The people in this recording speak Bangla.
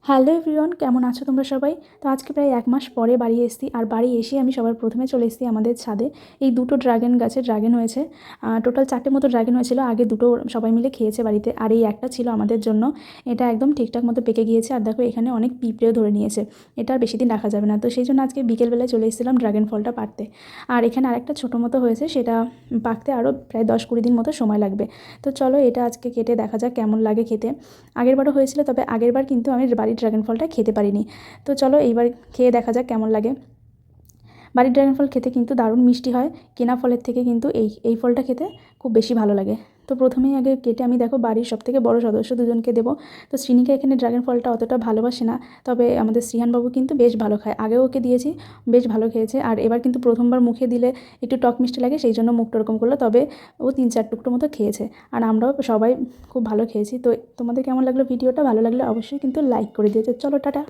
হ্যালো এভরিওয়ান, কেমন আছো তোমরা সবাই? তো আজকে প্রায় 1 মাস পরে বাড়ি এসেছি। আর বাড়ি এসে আমি সবার প্রথমে চলে এসেছি আমাদের ছাদে। এই দুটো ড্রাগন গাছে ড্রাগন হয়েছে। টোটাল 4টে মতো ড্রাগন হয়েছিল। আগে দুটো সবাই মিলে খেয়েছে বাড়িতে, আর এই একটা ছিল আমাদের জন্য। এটা একদম ঠিকঠাক মতো পেকে গিয়েছে। আর দেখো এখানে অনেক পিঁপড়েও ধরে নিয়েছে। এটা আর বেশি দিন রাখা যাবে না। তো সেই জন্য আজকে বিকেলবেলায় চলে এসেছিলাম ড্রাগন ফলটা পাড়তে। আর এখানে আরেকটা ছোটো মতো হয়েছে, সেটা পাকতে আরও প্রায় 10-20 দিন মতো সময় লাগবে। তো চলো এটা আজকে কেটে দেখা যাক কেমন লাগে খেতে। আগেরবারও হয়েছিল, তবে আগেরবার কিন্তু আমি বাড়ির ড্রাগন ফলটা খেতে পারিনি। তো চলো এইবার খেয়ে দেখা যাক কেমন লাগে। বাড়ির ড্রাগন ফল খেতে কিন্তু দারুণ মিষ্টি হয়। কেনা ফলের থেকে কিন্তু এই ফলটা খেতে খুব বেশি ভালো লাগে। তো প্রথমেই আগে কেটে আমি দেখো বাড়ির সবথেকে বড় সদস্য দুজনকে দেবো। তো শ্রীনিকা এখানে ড্রাগন ফলটা অতটা ভালোবাসে না, তবে আমাদের শ্রীহানবাবু কিন্তু বেশ ভালো খায়। আগেও ওকে দিয়েছি, বেশ ভালো খেয়েছে। আর এবার কিন্তু প্রথমবার মুখে দিলে একটু টক মিষ্টি লাগে, সেই জন্য মুখটা ওরকম করলো। তবে ও 3-4 টুকরো মতো খেয়েছে, আর আমরাও সবাই খুব ভালো খেয়েছি। তো তোমাদের কেমন লাগলো ভিডিওটা? ভালো লাগলে অবশ্যই কিন্তু লাইক করে দিয়েছে। চলো টাটা।